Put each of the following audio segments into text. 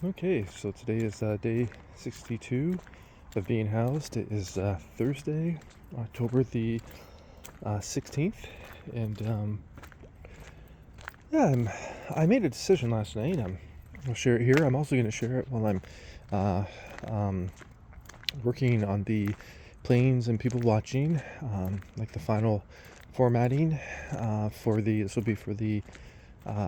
Okay, so today is day 62 of being housed. It is Thursday, October the 16th, and I made a decision last night. I'll share it here. I'm also going to share it while I'm working on the planes and people watching, like the final formatting this will be for the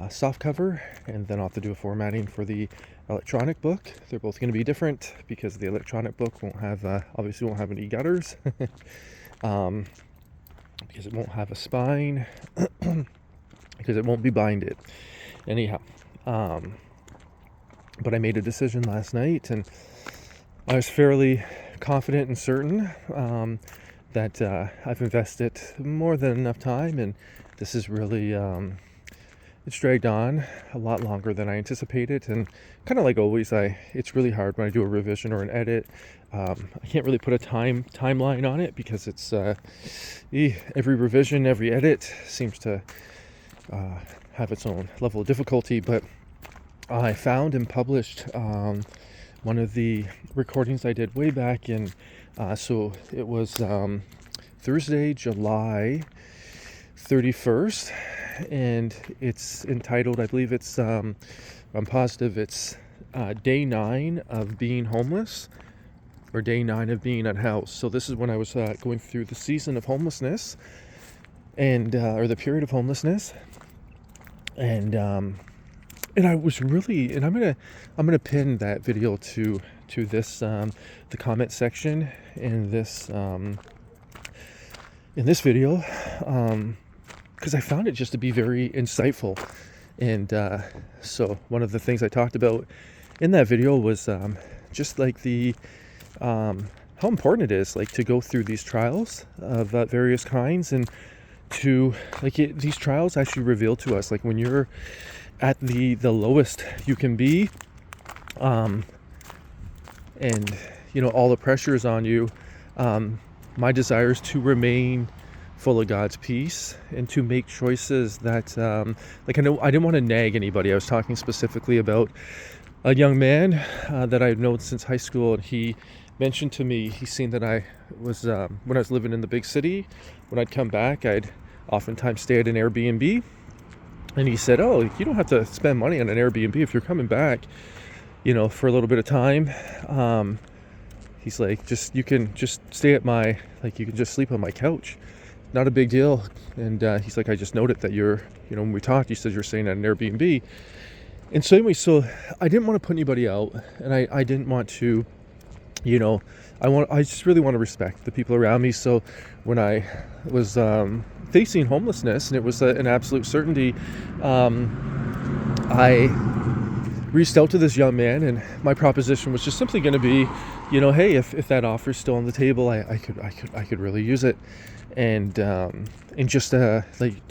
soft cover, and then I'll have to do a formatting for the electronic book. They're both going to be different because the electronic book obviously won't have any gutters because it won't have a spine because it won't be binded anyhow. But I made a decision last night, and I was fairly confident and certain that I've invested more than enough time, and this is really it's dragged on a lot longer than I anticipated, and kind of like always, it's really hard when I do a revision or an edit. I can't really put a timeline on it because it's every revision, every edit seems to have its own level of difficulty. But I found and published one of the recordings I did way back in, so it was Thursday, July 31st. And it's entitled, I believe it's, I'm positive it's Day 9 of Being Homeless, or Day 9 of Being Unhoused. So this is when I was going through the season of homelessness, and or the period of homelessness, and I was really, and I'm gonna pin that video to this the comment section in this video. Because I found it just to be very insightful. And so one of the things I talked about in that video was just like how important it is, like, to go through these trials of various kinds, and to these trials actually reveal to us, like, when you're at the lowest you can be, and all the pressure is on you. My desire is to remain full of God's peace and to make choices that I know I didn't want to nag anybody. I was talking specifically about a young man that I've known since high school, and he mentioned to me, he's seen that I was when I was living in the big city, when I'd come back, I'd oftentimes stay at an Airbnb, and he said, oh, you don't have to spend money on an Airbnb if you're coming back for a little bit of time. He's like, you can just stay at you can just sleep on my couch. Not a big deal. And he's like, I just noted that when we talked, you said you're staying at an Airbnb. And so anyway, I didn't want to put anybody out, and I didn't want to, I just really want to respect the people around me. So when I was facing homelessness, and it was an absolute certainty, I reached out to this young man, and my proposition was just simply going to be, hey, if that offer is still on the table, I could really use it. And just to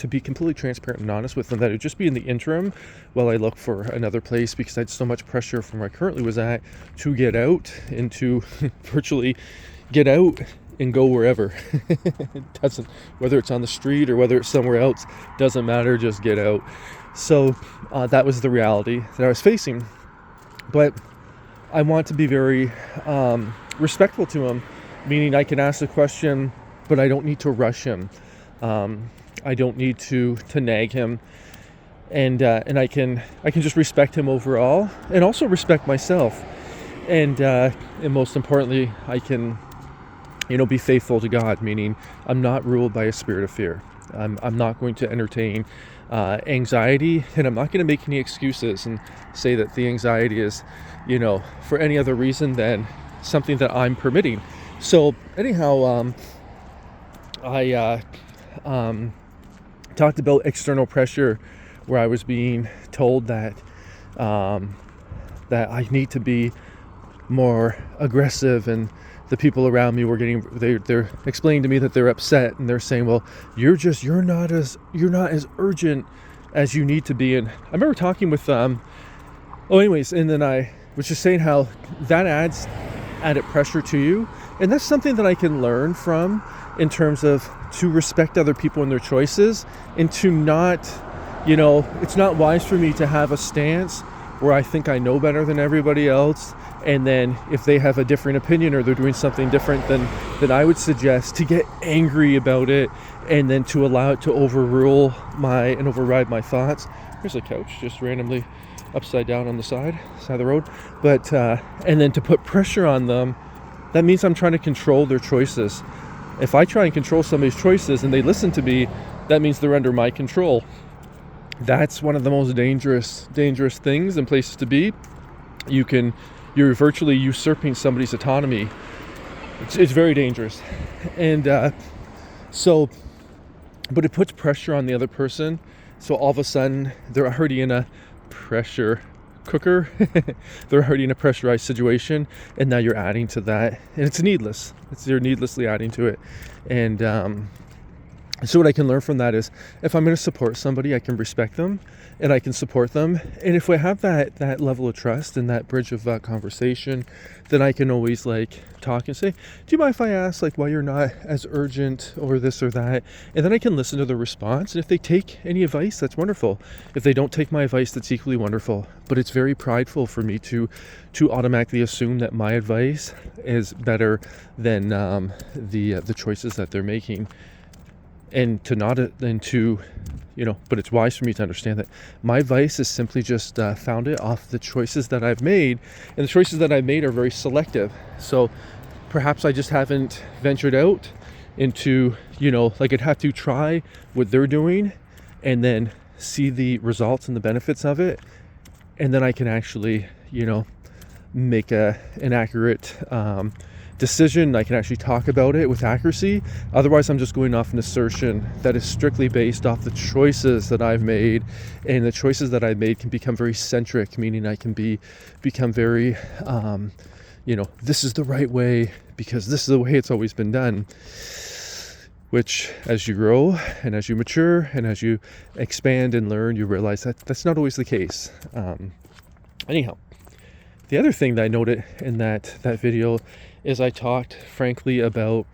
be completely transparent and honest with them, that it would just be in the interim while I look for another place, because I had so much pressure from where I currently was at to get out, and to virtually get out and go wherever. It doesn't, whether it's on the street or whether it's somewhere else, doesn't matter, just get out. So that was the reality that I was facing. But I want to be very respectful to him, meaning I can ask the question, but I don't need to rush him. I don't need to nag him, and I can just respect him overall, and also respect myself, and most importantly, I can be faithful to God, meaning I'm not ruled by a spirit of fear. I'm not going to entertain anxiety, and I'm not going to make any excuses and say that the anxiety is for any other reason than something that I'm permitting. So anyhow, I talked about external pressure, where I was being told that I need to be more aggressive, and the people around me were they're explaining to me that they're upset, and they're saying, well, you're not as urgent as you need to be. And I remember talking with and then I was just saying how that adds added pressure to you, and that's something that I can learn from, in terms of to respect other people and their choices, and to not, it's not wise for me to have a stance where I think I know better than everybody else, and then if they have a different opinion or they're doing something different than I would suggest, to get angry about it and then to allow it to override my thoughts. Here's a couch just randomly upside down on the side of the road. But and then to put pressure on them, that means I'm trying to control their choices. If I try and control somebody's choices and they listen to me, that means they're under my control. That's one of the most dangerous things and places to be. You're virtually usurping somebody's autonomy. It's very dangerous. And but it puts pressure on the other person. So all of a sudden they're already in a pressure cooker. They're already in a pressurized situation, and now you're adding to that, and it's needless. You're needlessly adding to it. And so what I can learn from that is, if I'm going to support somebody, I can respect them and I can support them. And if we have that level of trust and that bridge of conversation, then I can always like talk and say, do you mind if I ask like why you're not as urgent or this or that? And then I can listen to the response. And if they take any advice, that's wonderful. If they don't take my advice, that's equally wonderful. But it's very prideful for me to automatically assume that my advice is better than the choices that they're making. And but it's wise for me to understand that my advice is simply just founded off the choices that I've made, and the choices that I've made are very selective. So perhaps I just haven't ventured out into, like I'd have to try what they're doing and then see the results and the benefits of it, and then I can actually, make an accurate decision. I can actually talk about it with accuracy. Otherwise, I'm just going off an assertion that is strictly based off the choices that I've made, and the choices that I've made can become very centric, meaning I can become very, this is the right way because this is the way it's always been done. Which, as you grow and as you mature and as you expand and learn, you realize that that's not always the case. Anyhow, the other thing that I noted in that video is I talked frankly about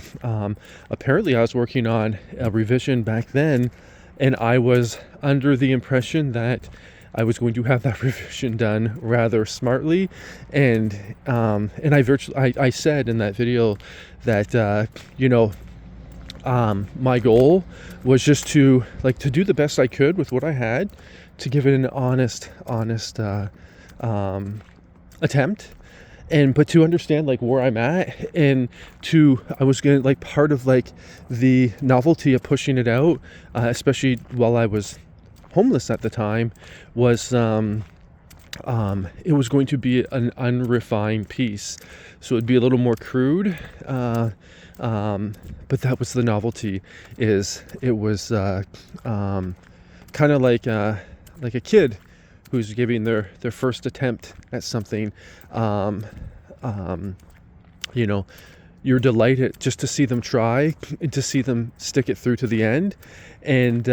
apparently I was working on a revision back then, and I was under the impression that I was going to have that revision done rather smartly, and I said in that video that my goal was just to do the best I could with what I had, to give it an honest attempt, but to understand where I'm at, and I was gonna part of the novelty of pushing it out, especially while I was homeless at the time, was it was going to be an unrefined piece, so it'd be a little more crude, but that was the novelty. It was kind of like a kid who's giving their first attempt at something. You're delighted just to see them try and to see them stick it through to the end. And,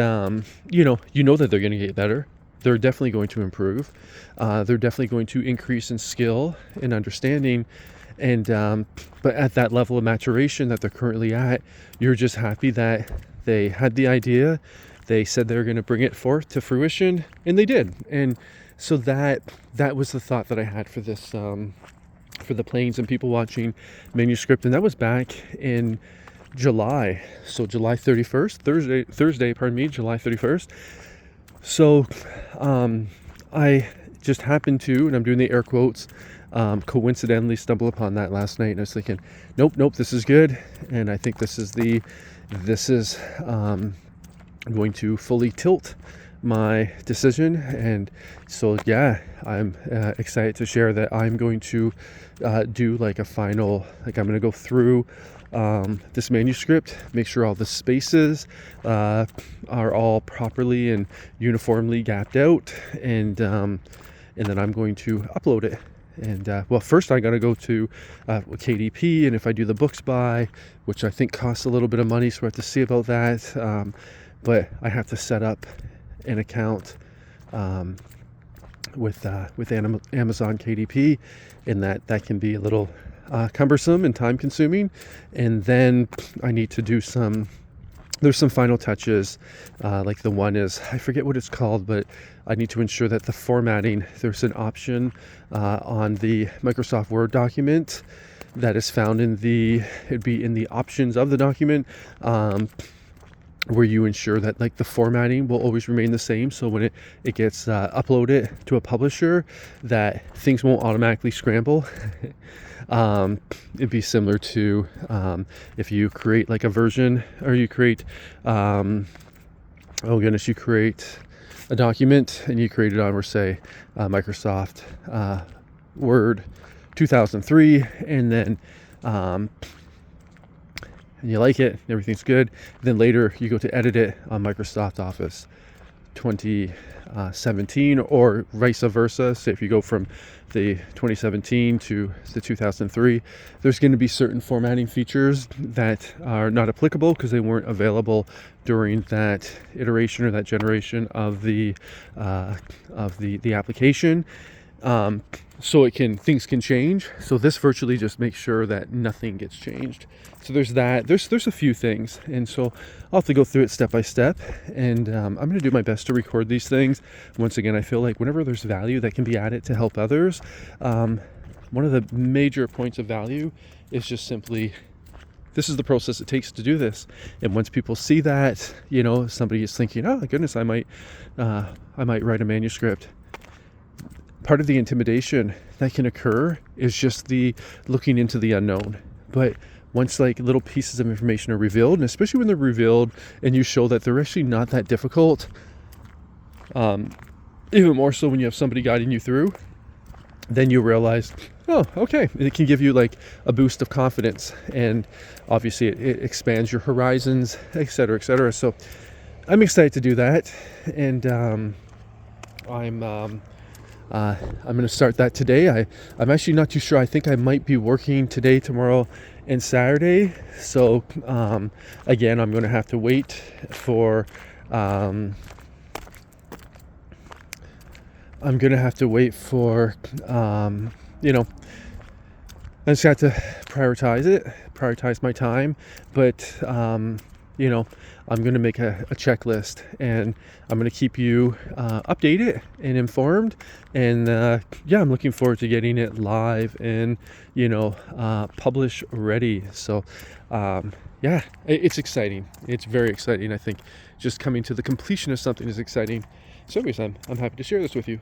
you know that they're going to get better. They're definitely going to improve. They're definitely going to increase in skill and understanding. And, but at that level of maturation that they're currently at, you're just happy that they had the idea. They said they were going to bring it forth to fruition, and they did. And so that was the thought that I had for this, for the Planes and People Watching manuscript. And that was back in July. So July 31st, Thursday, July 31st. So I just happened to, and I'm doing the air quotes, coincidentally stumble upon that last night. And I was thinking, nope, this is good. And I think this is going to fully tilt my decision. And so I'm excited to share that I'm going to do a final, I'm going to go through this manuscript, make sure all the spaces are all properly and uniformly gapped out, and then I'm going to upload it. And first I got to go to KDP, and if I do the books buy, which I think costs a little bit of money, so I have to see about that. But I have to set up an account with Amazon KDP, and that can be a little cumbersome and time consuming. And then I need to do some there's some final touches, like the one is, I forget what it's called, but I need to ensure that the formatting, there's an option on the Microsoft Word document that is found in it'd be in the options of the document, where you ensure that like the formatting will always remain the same. So when it gets uploaded to a publisher, that things won't automatically scramble. It'd be similar to if you create like a version, or you create you create a document and you create it on, or say Microsoft Word 2003, and then and you like it, everything's good, then later you go to edit it on Microsoft Office 2017, or vice versa. Say if you go from the 2017 to the 2003, there's going to be certain formatting features that are not applicable because they weren't available during that iteration or that generation of the application. So things can change. So this virtually just makes sure that nothing gets changed. So there's that. There's a few things, and so I'll have to go through it step by step. And I'm going to do my best to record these things. Once again, I feel like whenever there's value that can be added to help others, one of the major points of value is just simply, this is the process it takes to do this. And once people see that, somebody is thinking, oh my goodness, I might write a manuscript. Part of the intimidation that can occur is just the looking into the unknown. But once like little pieces of information are revealed, and especially when they're revealed and you show that they're actually not that difficult, even more so when you have somebody guiding you through, then you realize, oh, okay, it can give you like a boost of confidence, and obviously it expands your horizons, etc., etc. So I'm excited to do that, and I'm going to start that today. I'm actually not too sure. I think I might be working today, tomorrow, and Saturday. So again, I'm going to have to wait for I just have to prioritize my time. But I'm going to make a checklist, and I'm going to keep you updated and informed. And I'm looking forward to getting it live and publish ready. So it's exciting. It's very exciting. I think just coming to the completion of something is exciting. So anyways, I'm happy to share this with you.